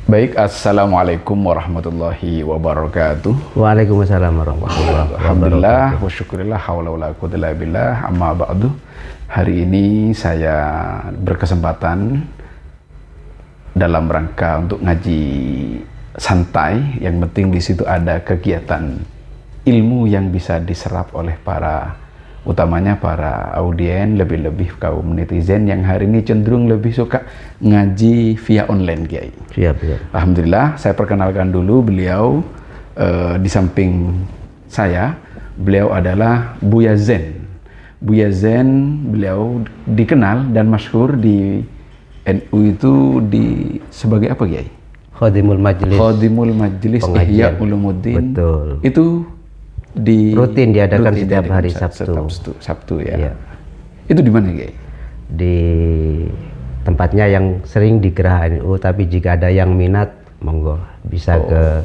Baik, Assalamualaikum warahmatullahi wabarakatuh. Waalaikumsalam warahmatullahi wabarakatuh. Alhamdulillah, wa syukurillah, hawla wala quwwata illa billah, amma ba'du. Hari ini saya berkesempatan dalam rangka untuk ngaji santai, yang penting di situ ada kegiatan ilmu yang bisa diserap oleh utamanya para audien, lebih-lebih kaum netizen yang hari ini cenderung lebih suka ngaji via online, Kiai. Siap. Alhamdulillah, saya perkenalkan dulu beliau. Di samping saya, beliau adalah Buya Zen. Buya Zen, beliau dikenal dan masyhur di NU itu sebagai apa, Kiai? Khodimul Majlis Ihya Ulumuddin. Betul. Itu rutin diadakan setiap hari Sabtu ya. Iya. Itu di mana, Kiai? Di tempatnya yang sering di Geraha NU, tapi jika ada yang minat, monggo bisa ke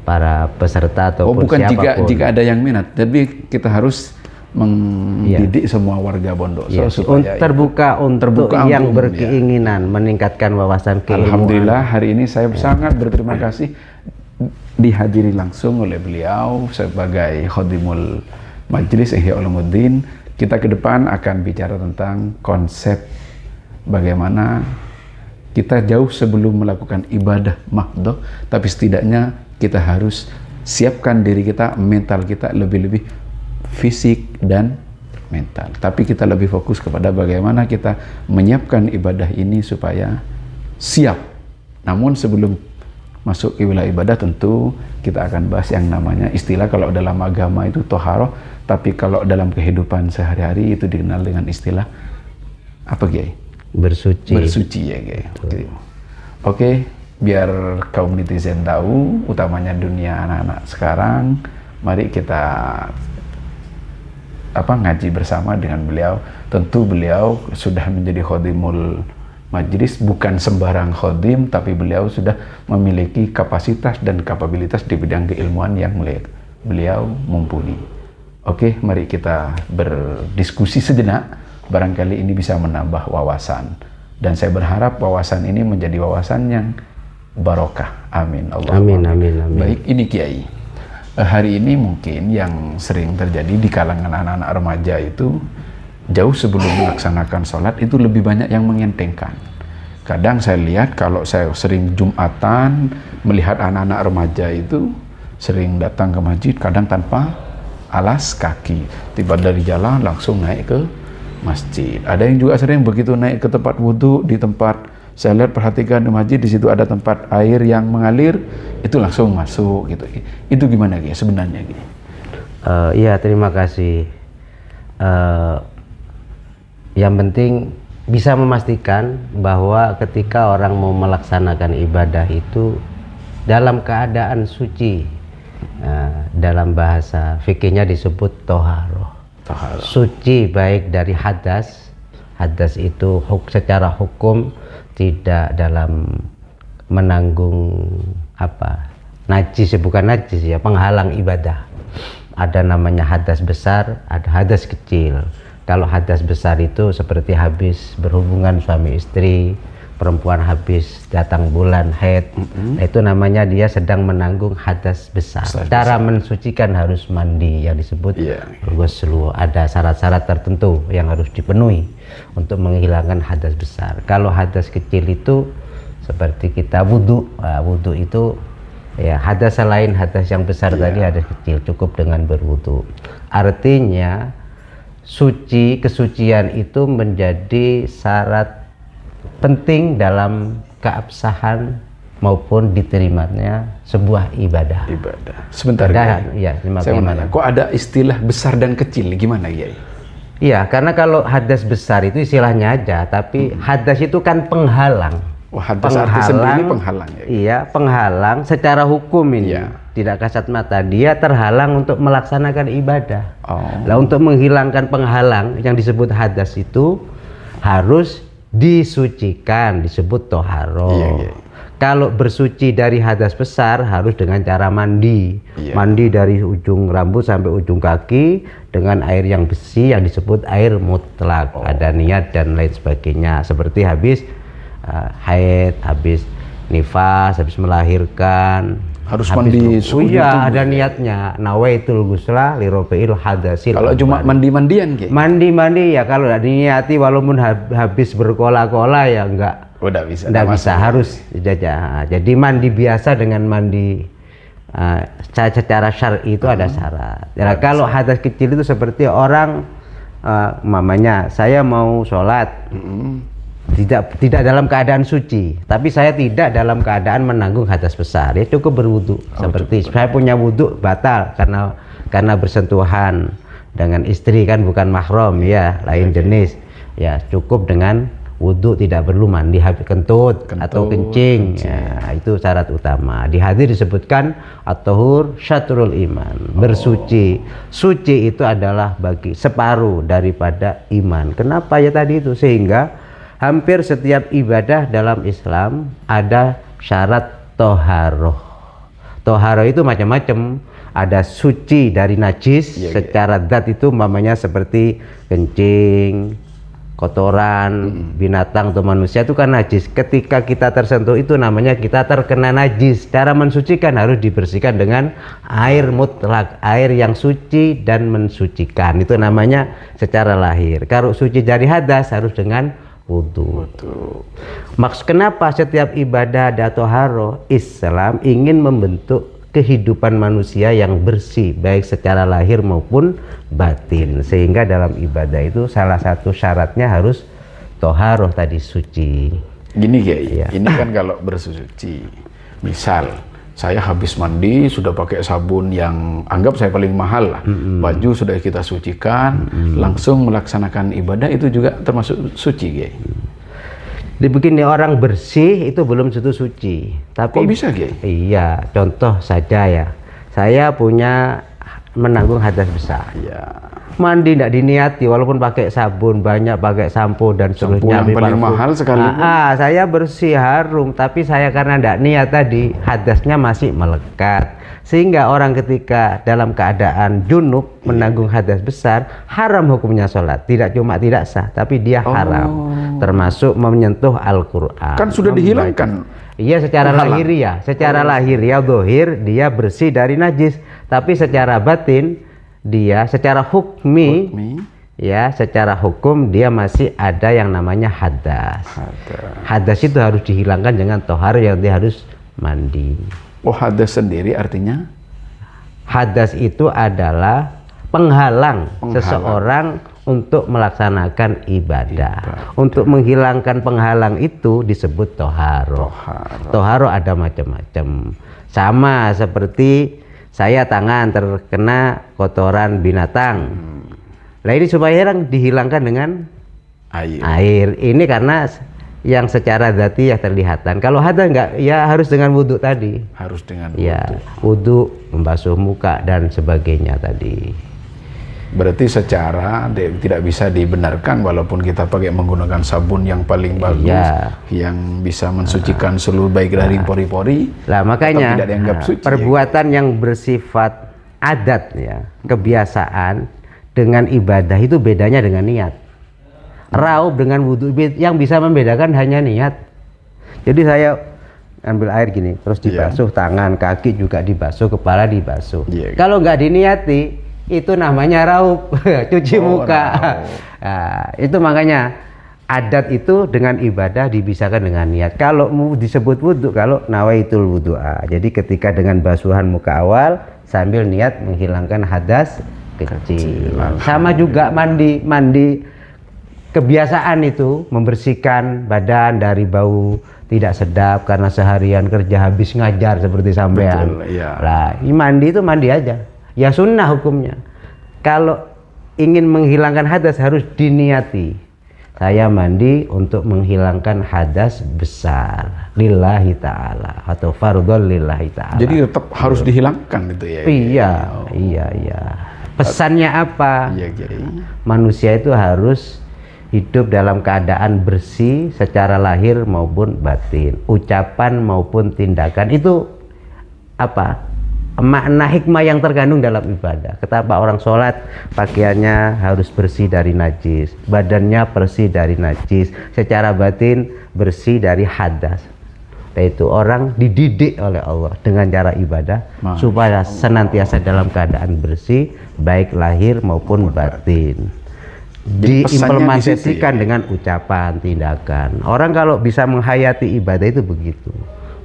para peserta ataupun bukan siapapun. jika ada yang minat, tapi kita harus mendidik semua warga Bondoso supaya terbuka untuk yang berkeinginan meningkatkan wawasan keilmuan. Alhamdulillah, hari ini saya sangat berterima kasih dihadiri langsung oleh beliau sebagai Khodimul Majlis Ihya Ulumuddin. Kita ke depan akan bicara tentang konsep bagaimana kita jauh sebelum melakukan ibadah mahdoh, tapi setidaknya kita harus siapkan diri kita, mental kita, lebih-lebih fisik dan mental. Tapi kita lebih fokus kepada bagaimana kita menyiapkan ibadah ini supaya siap. Namun sebelum masuk ke wilayah ibadah, tentu kita akan bahas yang namanya istilah, kalau dalam agama itu toharoh, tapi kalau dalam kehidupan sehari-hari itu dikenal dengan istilah apa, Kiai? Bersuci ya, Kiai. Oke, biar kaum netizen tahu, utamanya dunia anak-anak sekarang, mari kita ngaji bersama dengan beliau. Tentu beliau sudah menjadi Khodimul Majlis, bukan sembarang khodim, tapi beliau sudah memiliki kapasitas dan kapabilitas di bidang keilmuan yang beliau mumpuni. Oke, mari kita berdiskusi sejenak, barangkali ini bisa menambah wawasan, dan saya berharap wawasan ini menjadi wawasan yang barokah. Amin. Amin. Baik, ini Kiai, hari ini mungkin yang sering terjadi di kalangan anak-anak remaja itu, jauh sebelum melaksanakan sholat itu lebih banyak yang mengentengkan. Kadang saya lihat, kalau saya sering Jumatan, melihat anak-anak remaja itu sering datang ke masjid, kadang tanpa alas kaki, tiba dari jalan langsung naik ke masjid. Ada yang juga sering begitu naik ke tempat wudhu, di tempat saya lihat, perhatikan di masjid, di situ ada tempat air yang mengalir, itu langsung masuk gitu. Itu gimana, Guys, sebenarnya, Guys? Iya, terima kasih. Yang penting bisa memastikan bahwa ketika orang mau melaksanakan ibadah itu dalam keadaan suci. Dalam bahasa fikihnya disebut toharoh. Suci baik dari hadas. Hadas itu secara hukum tidak dalam menanggung najis, bukan najis ya, penghalang ibadah. Ada namanya hadas besar, ada hadas kecil. Kalau hadas besar itu seperti habis berhubungan suami istri, perempuan habis datang bulan haid, itu namanya dia sedang menanggung hadas besar. Cara mensucikan harus mandi, yang disebut ghuslu. Ada syarat-syarat tertentu yang harus dipenuhi untuk menghilangkan hadas besar. Kalau hadas kecil itu seperti kita wudhu, wudhu itu ya hadas selain hadas yang besar tadi, hadas kecil, cukup dengan berwudhu. Artinya kesucian itu menjadi syarat penting dalam keabsahan maupun diterimanya sebuah ibadah. Sebentar, ya, kok ada istilah besar dan kecil, gimana, Kiai? Iya, karena kalau hadas besar itu istilahnya aja, tapi hadas itu kan penghalang. Hadas arti sendiri penghalang ya? Iya, penghalang secara hukum ini. Tidak kasat mata, dia terhalang untuk melaksanakan ibadah. Nah, untuk menghilangkan penghalang yang disebut hadas itu harus disucikan, disebut toharoh. Kalau bersuci dari hadas besar harus dengan cara mandi. Mandi dari ujung rambut sampai ujung kaki dengan air yang bersih yang disebut air mutlak. Ada niat dan lain sebagainya. Seperti habis haid, habis nifas, habis melahirkan, Harus mandi oh iya, ada niatnya. Nawaitul ghusla li rafi'il hadasil. Kalau cuma mandi-mandian Ki? Mandi ya kalau tidak diniati walaupun habis berkola-kola ya enggak. Udah bisa. Enggak bisa, harus jajah. Jadi mandi biasa dengan mandi secara syar'i itu ada syarat. Ya, kalau hadas kecil itu seperti orang mamanya saya mau sholat. Tidak dalam keadaan suci, tapi saya tidak dalam keadaan menanggung hadas besar, ya cukup berwudu. Seperti saya punya wudu batal karena bersentuhan dengan istri, kan bukan mahram ya, lain jenis, ya cukup dengan wudu, tidak perlu mandi habis kentut atau kencing. Ya, itu syarat utama. Di hadis disebutkan at-tahur syatrul iman, bersuci. Suci itu adalah bagi separuh daripada iman. Kenapa ya tadi itu? Sehingga hampir setiap ibadah dalam Islam ada syarat toharoh. Toharoh itu macam-macam. Ada suci dari najis, secara zat itu umpamanya seperti kencing, kotoran, binatang atau manusia itu kan najis. Ketika kita tersentuh itu namanya kita terkena najis. Cara mensucikan harus dibersihkan dengan air mutlak, air yang suci dan mensucikan. Itu namanya secara lahir. Kalau suci dari hadas harus dengan wudu. Kenapa setiap ibadah ada toharoh? Islam ingin membentuk kehidupan manusia yang bersih baik secara lahir maupun batin, sehingga dalam ibadah itu salah satu syaratnya harus toharoh tadi, suci. Gini Kiai, ini kan kalau bersuci, misal saya habis mandi sudah pakai sabun yang anggap saya paling mahal lah, baju sudah kita sucikan, langsung melaksanakan ibadah, itu juga termasuk suci Kiai? Dibikin orang bersih itu belum tentu suci. Tapi kok bisa Kiai? Iya, contoh saja ya, saya punya menanggung hadas besar. Mandi tidak diniati walaupun pakai sabun banyak, pakai sampo dan seterusnya, yang paling mahal sekali. Saya bersih harum, tapi saya karena tidak niat tadi hadasnya masih melekat, sehingga orang ketika dalam keadaan junub menanggung hadas besar, haram hukumnya sholat. Tidak cuma tidak sah, tapi dia haram, termasuk menyentuh Al-Quran. Kan sudah dihilangkan. Iya, secara lahiriah, secara lahiriah dohir dia bersih dari najis, tapi secara batin dia secara hukmi, ya secara hukum dia masih ada yang namanya hadas. Hadas itu harus dihilangkan dengan tohar yang dia harus mandi. Oh, hadas sendiri artinya? Hadas itu adalah penghalang seseorang untuk melaksanakan ibadah. Untuk menghilangkan penghalang itu disebut toharo. Toharo ada macam-macam. Sama seperti saya tangan terkena kotoran binatang. Nah ini supaya dihilangkan dengan air. Ini karena yang secara zati ya terlihatan. Kalau hadas enggak, ya harus dengan wudhu tadi. Harus dengan wudhu. Ya, wudhu, membasuh muka dan sebagainya tadi. Berarti secara tidak bisa dibenarkan walaupun kita pakai menggunakan sabun yang paling bagus, yang bisa mensucikan seluruh baik dari pori-pori. Lah makanya tidak dianggap suci, perbuatan yang bersifat adat ya, kebiasaan dengan ibadah itu bedanya dengan niat. Raub dengan wudhu, yang bisa membedakan hanya niat. Jadi saya ambil air gini, terus dibasuh tangan, kaki juga dibasuh, kepala dibasuh. Kalau nggak diniati, itu namanya raub, cuci muka. Nah, itu makanya adat itu dengan ibadah dipisahkan dengan niat. Kalau mau disebut wudhu, kalau nawaitul wudhu'a. Jadi ketika dengan basuhan muka awal sambil niat menghilangkan hadas kecil. Sama juga mandi kebiasaan itu membersihkan badan dari bau tidak sedap karena seharian kerja habis ngajar seperti sampean. Lah, ini mandi itu mandi aja. Ya sunnah hukumnya. Kalau ingin menghilangkan hadas harus diniati. Saya mandi untuk menghilangkan hadas besar lillahi ta'ala atau fardhon lillahi ta'ala. Jadi tetap harus dihilangkan itu ya? Iya. Pesannya apa? Manusia itu harus hidup dalam keadaan bersih secara lahir maupun batin, ucapan maupun tindakan. Itu apa? Makna hikmah yang terkandung dalam ibadah. Kenapa orang sholat pakaiannya harus bersih dari najis, badannya bersih dari najis, secara batin bersih dari hadas. yaitu orang dididik oleh Allah dengan cara ibadah supaya senantiasa dalam keadaan bersih baik lahir maupun batin. Diimplementasikan dengan ucapan, tindakan. Orang kalau bisa menghayati ibadah itu begitu.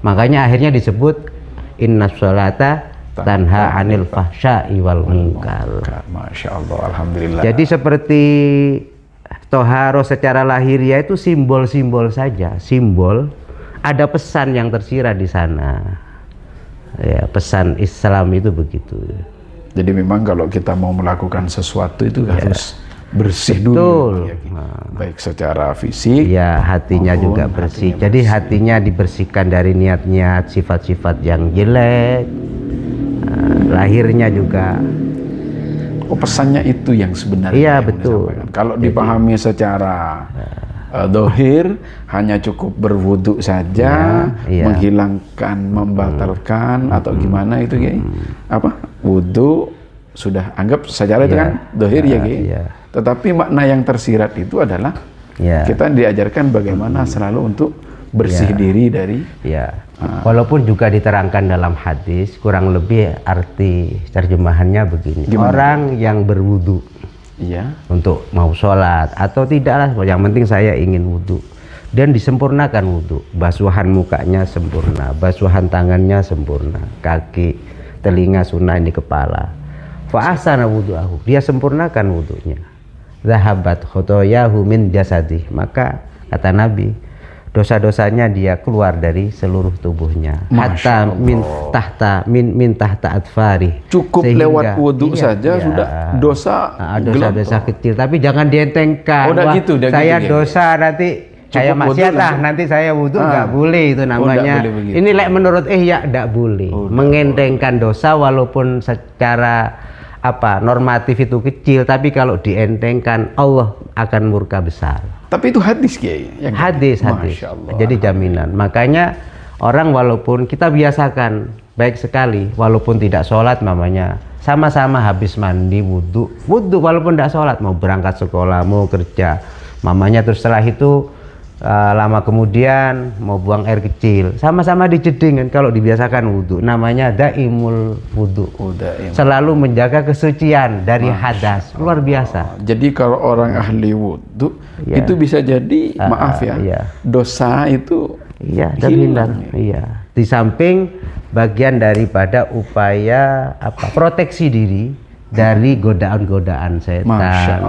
Makanya akhirnya disebut inna sholata tanha anil fahsya'i wal munkar. Masya Allah, alhamdulillah. Jadi seperti toharo secara lahiriah itu simbol-simbol saja, simbol. Ada pesan yang tersirat di sana. Ya, pesan Islam itu begitu. Jadi memang kalau kita mau melakukan sesuatu itu harus bersih betul. Dulu. Ya, baik secara fisik. Ya, hatinya juga bersih. Jadi hatinya dibersihkan dari niat-niat, sifat-sifat yang jelek. Lahirnya juga. Oh, pesannya itu yang sebenarnya. Iya, yang betul. Kalau dipahami secara dohir, hanya cukup berwudu saja, menghilangkan, membatalkan atau gimana itu, Kiai? Apa? Wudu sudah anggap secara itu kan dohir ya, Kiai. Tetapi makna yang tersirat itu adalah kita diajarkan bagaimana selalu untuk bersih diri dari. Walaupun juga diterangkan dalam hadis, kurang lebih arti terjemahannya begini. Gimana? Orang yang berwudu untuk mau sholat atau tidaklah, yang penting saya ingin wudu dan disempurnakan wudu, basuhan mukanya sempurna, basuhan tangannya sempurna, kaki, telinga sunnah, ini kepala. Fa ahsana wudu'ahu, dia sempurnakan wudunya. Zahabat khotoyahu min jasadih, maka kata Nabi, dosa-dosanya dia keluar dari seluruh tubuhnya. Hatta min tahta atfari. Cukup sehingga, lewat wudu saja sudah dosa kecil, tapi jangan dientengkan. Wah, gitu, saya gitu, dosa nanti saya maksiat nanti saya wudu nggak boleh, itu namanya. Ini menurut nggak boleh mengentengkan dosa walaupun secara normatif itu kecil, tapi kalau dientengkan Allah akan murka besar. Tapi itu hadis, Kiai. Hadis. Jadi jaminan. Makanya orang walaupun kita biasakan baik sekali, walaupun tidak sholat mamanya, sama-sama habis mandi wudu walaupun tidak sholat, mau berangkat sekolah, mau kerja, mamanya terus setelah itu lama kemudian mau buang air kecil, sama-sama dijeding kan. Kalau dibiasakan wudu, namanya daimul wudu, selalu menjaga kesucian dari hadas, luar biasa. Jadi kalau orang ahli wudu itu bisa jadi dosa itu hilang. Di samping bagian daripada upaya proteksi diri dari godaan-godaan setan,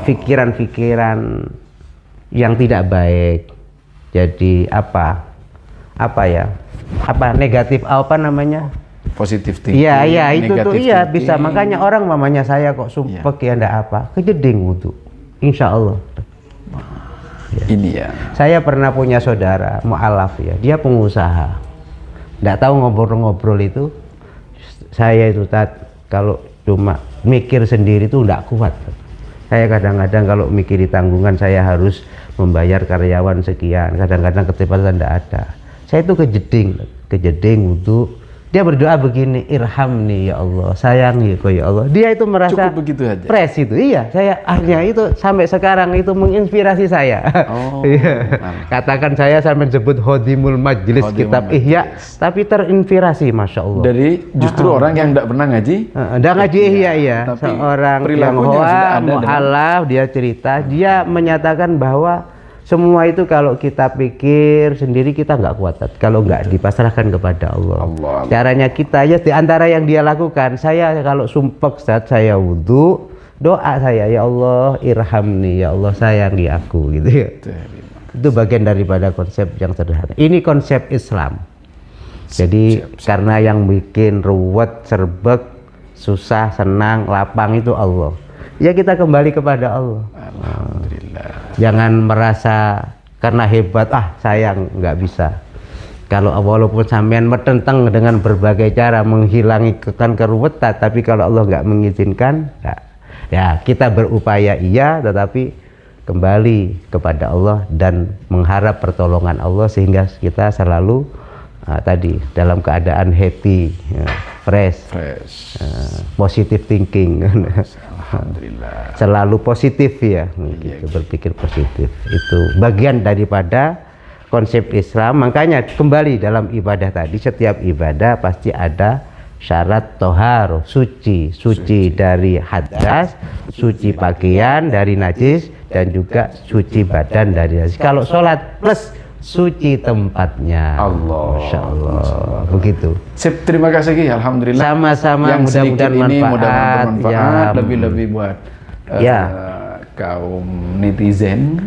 pikiran-pikiran yang tidak baik. Jadi negatif positif thinking. Itu tuh bisa. Makanya orang mamanya saya kok sumpek ndak kejeding wudu, insya Allah. Ini saya pernah punya saudara mu'alaf dia pengusaha, ndak tahu ngobrol-ngobrol itu saya itu kalau cuma mikir sendiri tuh ndak kuat. Saya kadang-kadang kalau mikiri tanggungan, saya harus membayar karyawan sekian, kadang-kadang ketepatan tidak ada. Saya itu kejeding wudu. Dia berdoa begini, irhamni ya Allah, sayangi ya Allah. Dia itu merasa cukup begitu aja. Pres itu. Saya akhirnya itu sampai sekarang itu menginspirasi saya. Katakan saya sampai sebut Hodimul Majlis, kitab Ihya, tapi terinspirasi, masya Allah. Dari justru orang yang tidak pernah ngaji. Tidak ngaji Ihya, seorang yang mu'alaf, dia cerita, dia menyatakan bahwa semua itu kalau kita pikir sendiri kita nggak kuat kalau nggak dipasrahkan kepada Allah. Caranya kita di antara yang dia lakukan, saya kalau sumpek saat saya wudu, doa saya, ya Allah irhamni, ya Allah sayangi aku, gitu ya. Itu bagian daripada konsep yang sederhana. Ini konsep Islam. Jadi karena yang bikin ruwet, serbek, susah, senang, lapang itu Allah. Ya kita kembali kepada Allah. Alhamdulillah. Jangan merasa karena hebat, saya nggak bisa. Kalau walaupun sampean bertentang dengan berbagai cara menghilangi keruwetan, tapi kalau Allah nggak mengizinkan, ya kita berupaya tetapi kembali kepada Allah dan mengharap pertolongan Allah sehingga kita selalu dalam keadaan happy, fresh. Positive thinking. Alhamdulillah. Selalu positif gitu, berpikir positif. Itu bagian daripada konsep Islam. Makanya kembali dalam ibadah tadi, setiap ibadah pasti ada syarat tohar, suci dari hadas, suci pakaian dari najis, dan juga suci badan dari najis. Kalau sholat plus suci tempatnya. Masya Allah. Begitu. Sip, terima kasih Ki. Alhamdulillah. Sama-sama, Yang mudah-mudahan sedikit ini mudah-mudahan bermanfaat, ya. lebih-lebih buat kaum netizen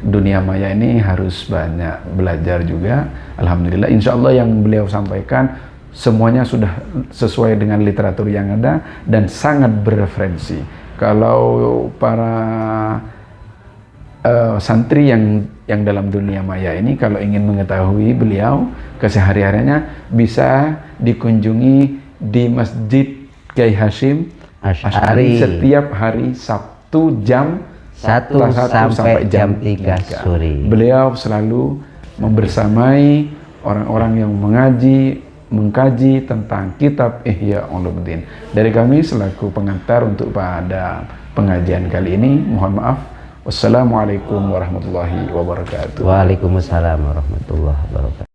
dunia maya ini harus banyak belajar juga. Alhamdulillah, insya Allah yang beliau sampaikan semuanya sudah sesuai dengan literatur yang ada dan sangat bereferensi. Kalau para santri yang dalam dunia maya ini kalau ingin mengetahui beliau kesehari-harinya, bisa dikunjungi di Masjid Kiai Hashim Asy'ari setiap hari Sabtu jam 1 sampai jam 3 sore. Beliau selalu membersamai orang-orang yang mengkaji tentang kitab Ihya Ulumuddin. Dari kami selaku pengantar untuk pada pengajian kali ini, mohon maaf. Wassalamualaikum warahmatullahi wabarakatuh. Waalaikumsalam warahmatullahi wabarakatuh.